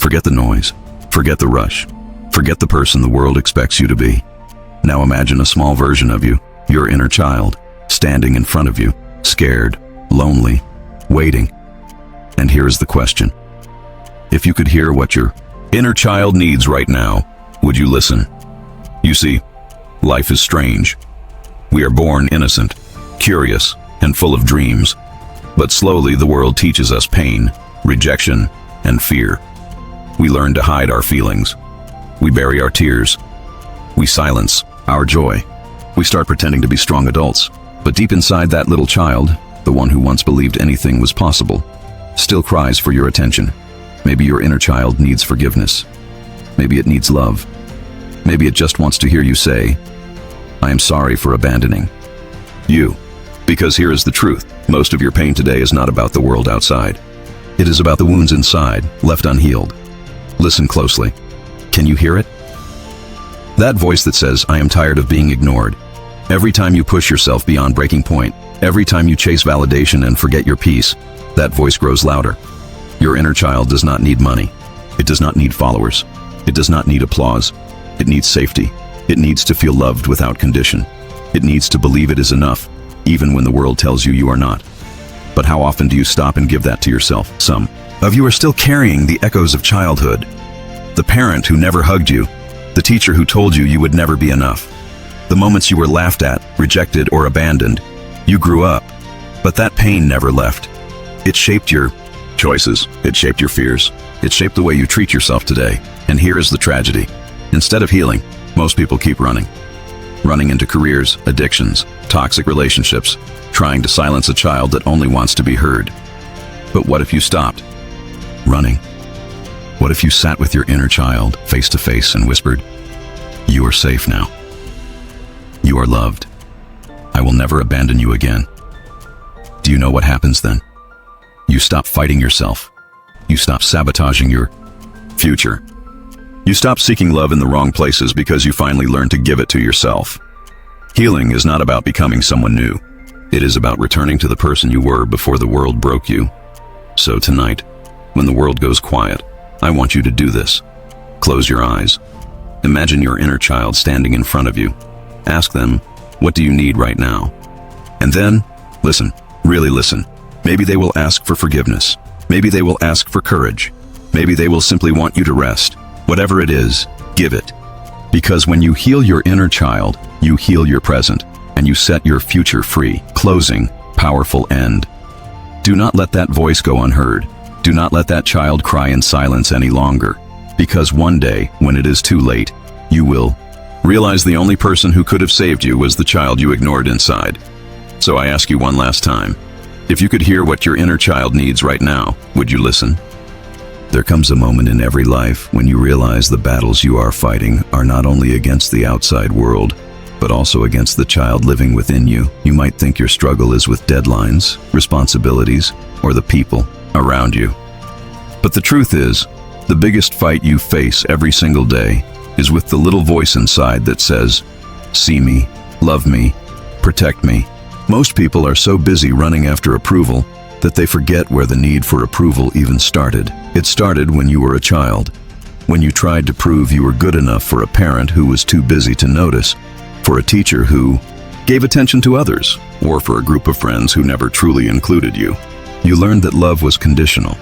Forget the noise. Forget the rush. Forget the person the world expects you to be. Now imagine a small version of you, your inner child, standing in front of you, scared, lonely, waiting. And here is the question. If you could hear what your inner child needs right now, would you listen? You see, life is strange. We are born innocent, curious, and full of dreams. But slowly the world teaches us pain, rejection, and fear. We learn to hide our feelings. We bury our tears. We silence our joy. We start pretending to be strong adults. But deep inside, that little child, the one who once believed anything was possible, still cries for your attention. Maybe your inner child needs forgiveness. Maybe it needs love. Maybe it just wants to hear you say, "I am sorry for abandoning you." Because here is the truth. Most of your pain today is not about the world outside. It is about the wounds inside, left unhealed. Listen closely. Can you hear it? That voice that says, "I am tired of being ignored." Every time you push yourself beyond breaking point, every time you chase validation and forget your peace, that voice grows louder. Your inner child does not need money. It does not need followers. It does not need applause. It needs safety. It needs to feel loved without condition. It needs to believe it is enough, even when the world tells you you are not. But how often do you stop and give that to yourself? Some of you are still carrying the echoes of childhood. The parent who never hugged you, the teacher who told you you would never be enough, the moments you were laughed at, rejected, or abandoned. You grew up, but that pain never left. It shaped your choices. It shaped your fears. It shaped the way you treat yourself today. And here is the tragedy. Instead of healing, most people keep running. Running into careers, addictions, toxic relationships, trying to silence a child that only wants to be heard. But what if you stopped running? What if you sat with your inner child face to face and whispered, "You are safe now. You are loved. I will never abandon you again." Do you know what happens then? You stop fighting yourself. You stop sabotaging your future. You stop seeking love in the wrong places because you finally learn to give it to yourself. Healing is not about becoming someone new. It is about returning to the person you were before the world broke you. So tonight, when the world goes quiet, I want you to do this. Close your eyes. Imagine your inner child standing in front of you. Ask them, "What do you need right now?" And then, listen, really listen. Maybe they will ask for forgiveness. Maybe they will ask for courage. Maybe they will simply want you to rest. Whatever it is, give it. Because when you heal your inner child, you heal your present, and you set your future free. Closing, powerful end. Do not let that voice go unheard. Do not let that child cry in silence any longer. Because one day, when it is too late, you will realize the only person who could have saved you was the child you ignored inside. So I ask you one last time, if you could hear what your inner child needs right now, would you listen? There comes a moment in every life when you realize the battles you are fighting are not only against the outside world, but also against the child living within you. You might think your struggle is with deadlines, responsibilities, or the people around you. But the truth is, the biggest fight you face every single day is with the little voice inside that says, "See me, love me, protect me." Most people are so busy running after approval that they forget where the need for approval even started. It started when you were a child, when you tried to prove you were good enough for a parent who was too busy to notice, for a teacher who gave attention to others, or for a group of friends who never truly included you. You learned that love was conditional.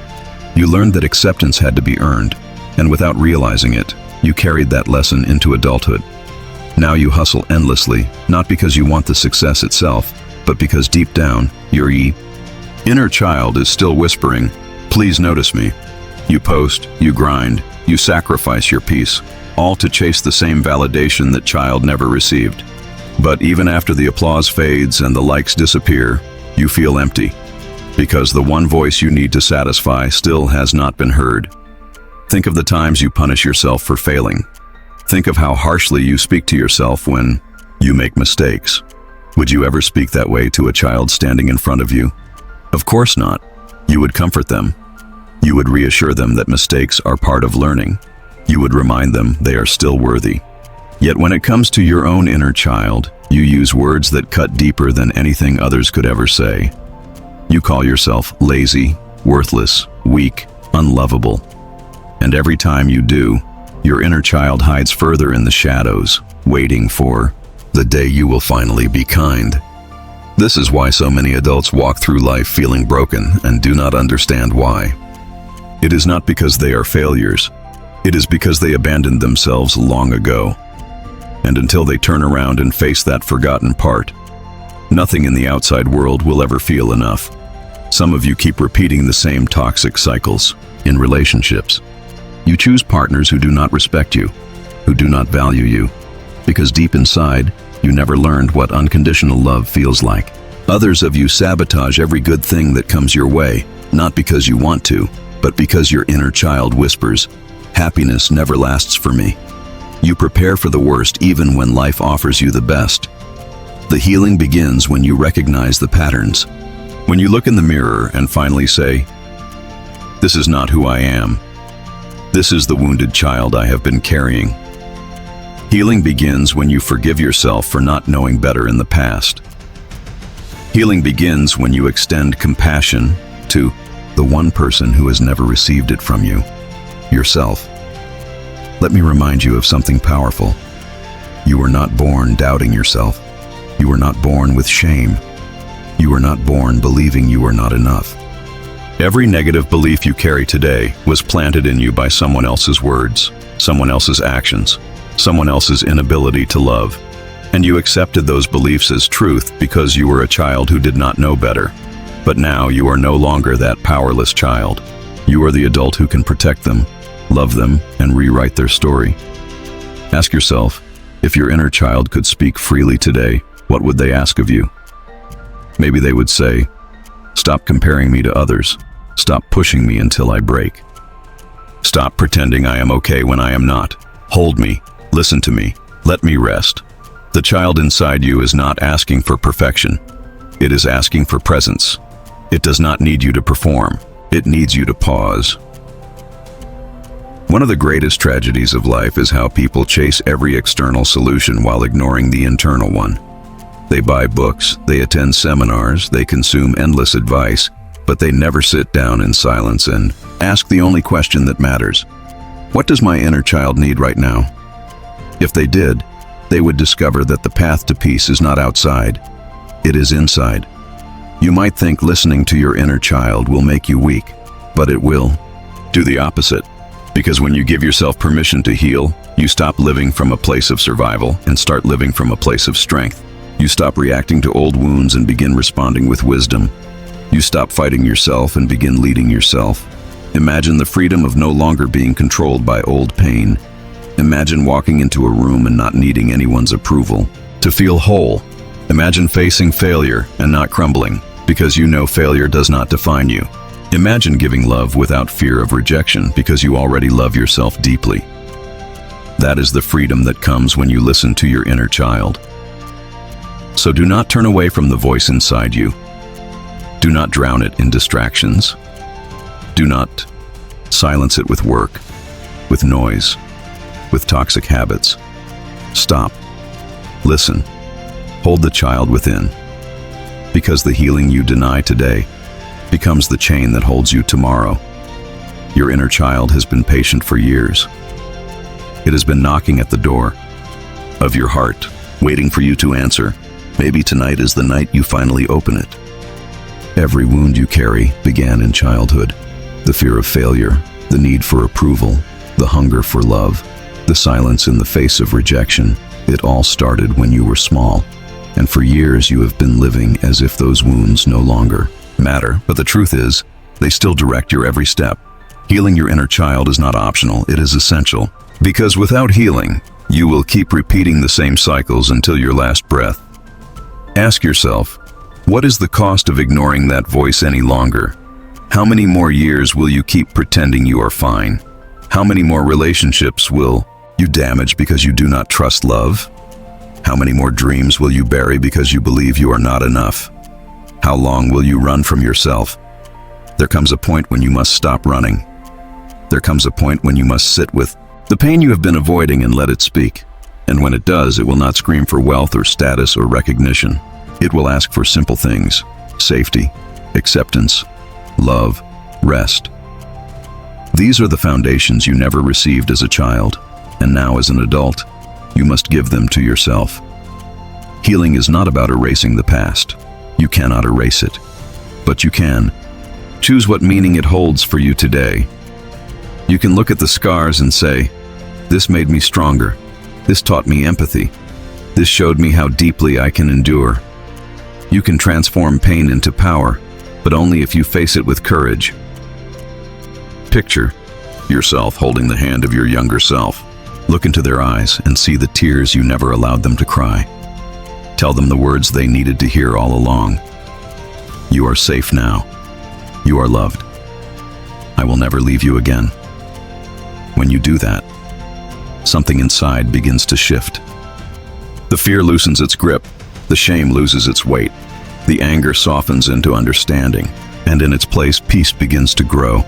You learned that acceptance had to be earned, and without realizing it, you carried that lesson into adulthood. Now you hustle endlessly, not because you want the success itself, but because deep down, your inner child is still whispering, "Please notice me." You post, you grind, you sacrifice your peace, all to chase the same validation that child never received. But even after the applause fades and the likes disappear, you feel empty, because the one voice you need to satisfy still has not been heard. Think of the times you punish yourself for failing. Think of how harshly you speak to yourself when you make mistakes. Would you ever speak that way to a child standing in front of you? Of course not. You would comfort them. You would reassure them that mistakes are part of learning. You would remind them they are still worthy. Yet when it comes to your own inner child, you use words that cut deeper than anything others could ever say. You call yourself lazy, worthless, weak, unlovable. And every time you do, your inner child hides further in the shadows, waiting for the day you will finally be kind. This is why so many adults walk through life feeling broken and do not understand why. It is not because they are failures. It is because they abandoned themselves long ago. And until they turn around and face that forgotten part, nothing in the outside world will ever feel enough. Some of you keep repeating the same toxic cycles in relationships. You choose partners who do not respect you, who do not value you, because deep inside, you never learned what unconditional love feels like. Others of you sabotage every good thing that comes your way, not because you want to, but because your inner child whispers, "Happiness never lasts for me." You prepare for the worst even when life offers you the best. The healing begins when you recognize the patterns. When you look in the mirror and finally say, "This is not who I am. This is the wounded child I have been carrying." Healing begins when you forgive yourself for not knowing better in the past. Healing begins when you extend compassion to the one person who has never received it from you, yourself. Let me remind you of something powerful. You were not born doubting yourself. You were not born with shame. You were not born believing you were not enough. Every negative belief you carry today was planted in you by someone else's words, someone else's actions, someone else's inability to love. And you accepted those beliefs as truth because you were a child who did not know better. But now you are no longer that powerless child. You are the adult who can protect them, love them, and rewrite their story. Ask yourself, if your inner child could speak freely today, what would they ask of you? Maybe they would say, "Stop comparing me to others. Stop pushing me until I break. Stop pretending I am okay when I am not. Hold me, listen to me, let me rest." The child inside you is not asking for perfection. It is asking for presence. It does not need you to perform. It needs you to pause. One of the greatest tragedies of life is how people chase every external solution while ignoring the internal one. They buy books, they attend seminars, they consume endless advice, but they never sit down in silence and ask the only question that matters. What does my inner child need right now? If they did, they would discover that the path to peace is not outside, it is inside. You might think listening to your inner child will make you weak, but it will do the opposite. Because when you give yourself permission to heal, you stop living from a place of survival and start living from a place of strength. You stop reacting to old wounds and begin responding with wisdom. You stop fighting yourself and begin leading yourself. Imagine the freedom of no longer being controlled by old pain. Imagine walking into a room and not needing anyone's approval to feel whole. Imagine facing failure and not crumbling, because you know failure does not define you. Imagine giving love without fear of rejection, because you already love yourself deeply. That is the freedom that comes when you listen to your inner child. So do not turn away from the voice inside you. Do not drown it in distractions. Do not silence it with work, with noise, with toxic habits. Stop. Listen. Hold the child within. Because the healing you deny today becomes the chain that holds you tomorrow. Your inner child has been patient for years. It has been knocking at the door of your heart, waiting for you to answer. Maybe tonight is the night you finally open it. Every wound you carry began in childhood. The fear of failure, the need for approval, the hunger for love, the silence in the face of rejection. It all started when you were small. And for years you have been living as if those wounds no longer matter. But the truth is, they still direct your every step. Healing your inner child is not optional, it is essential. Because without healing, you will keep repeating the same cycles until your last breath. Ask yourself, what is the cost of ignoring that voice any longer? How many more years will you keep pretending you are fine? How many more relationships will you damage because you do not trust love? How many more dreams will you bury because you believe you are not enough? How long will you run from yourself? There comes a point when you must stop running. There comes a point when you must sit with the pain you have been avoiding and let it speak. And when it does, it will not scream for wealth or status or recognition. It will ask for simple things: safety, acceptance, love, rest. These are the foundations you never received as a child, and now as an adult, you must give them to yourself. Healing is not about erasing the past. You cannot erase it, but you can. Choose what meaning it holds for you today. You can look at the scars and say, "This made me stronger. This taught me empathy. This showed me how deeply I can endure." You can transform pain into power, but only if you face it with courage. Picture yourself holding the hand of your younger self. Look into their eyes and see the tears you never allowed them to cry. Tell them the words they needed to hear all along. You are safe now. You are loved. I will never leave you again. When you do that, something inside begins to shift. The fear loosens its grip. The shame loses its weight. The anger softens into understanding, and in its place, peace begins to grow.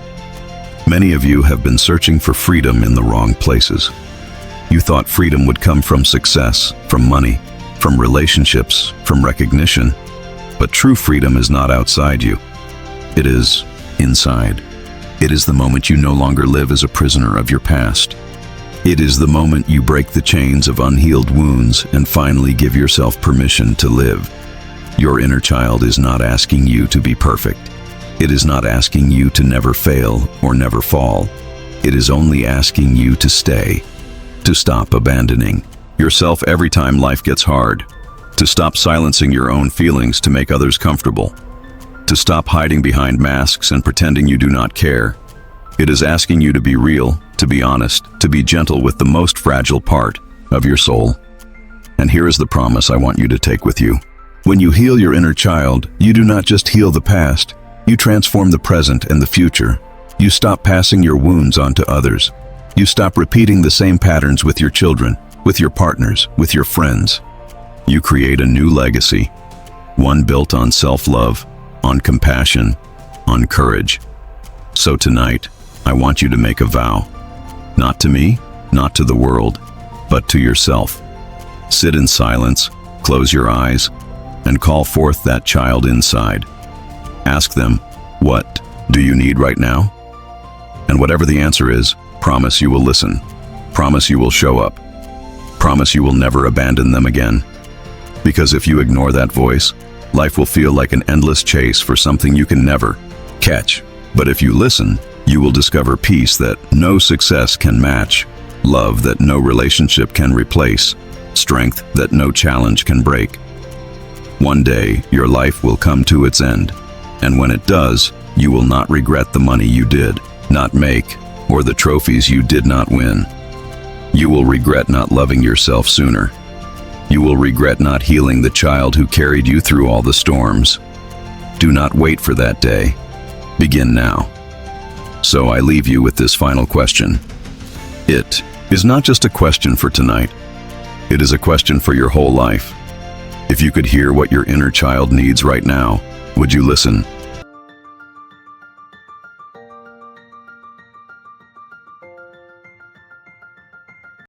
Many of you have been searching for freedom in the wrong places. You thought freedom would come from success, from money, from relationships, from recognition. But true freedom is not outside you. It is inside. It is the moment you no longer live as a prisoner of your past. It is the moment you break the chains of unhealed wounds and finally give yourself permission to live. Your inner child is not asking you to be perfect. It is not asking you to never fail or never fall. It is only asking you to stay, to stop abandoning yourself every time life gets hard, to stop silencing your own feelings to make others comfortable, to stop hiding behind masks and pretending you do not care. It is asking you to be real, to be honest, to be gentle with the most fragile part of your soul. And here is the promise I want you to take with you. When you heal your inner child, you do not just heal the past, you transform the present and the future. You stop passing your wounds on to others. You stop repeating the same patterns with your children, with your partners, with your friends. You create a new legacy, one built on self-love, on compassion, on courage. So tonight, I want you to make a vow. Not to me, not to the world, but to yourself. Sit in silence, close your eyes, and call forth that child inside. Ask them, what do you need right now? And whatever the answer is, promise you will listen. Promise you will show up. Promise you will never abandon them again. Because if you ignore that voice, life will feel like an endless chase for something you can never catch. But if you listen, you will discover peace that no success can match, love that no relationship can replace, strength that no challenge can break. One day, your life will come to its end, and when it does, you will not regret the money you did not make or the trophies you did not win. You will regret not loving yourself sooner. You will regret not healing the child who carried you through all the storms. Do not wait for that day. Begin now. So I leave you with this final question. It is not just a question for tonight. It is a question for your whole life. If you could hear what your inner child needs right now, would you listen?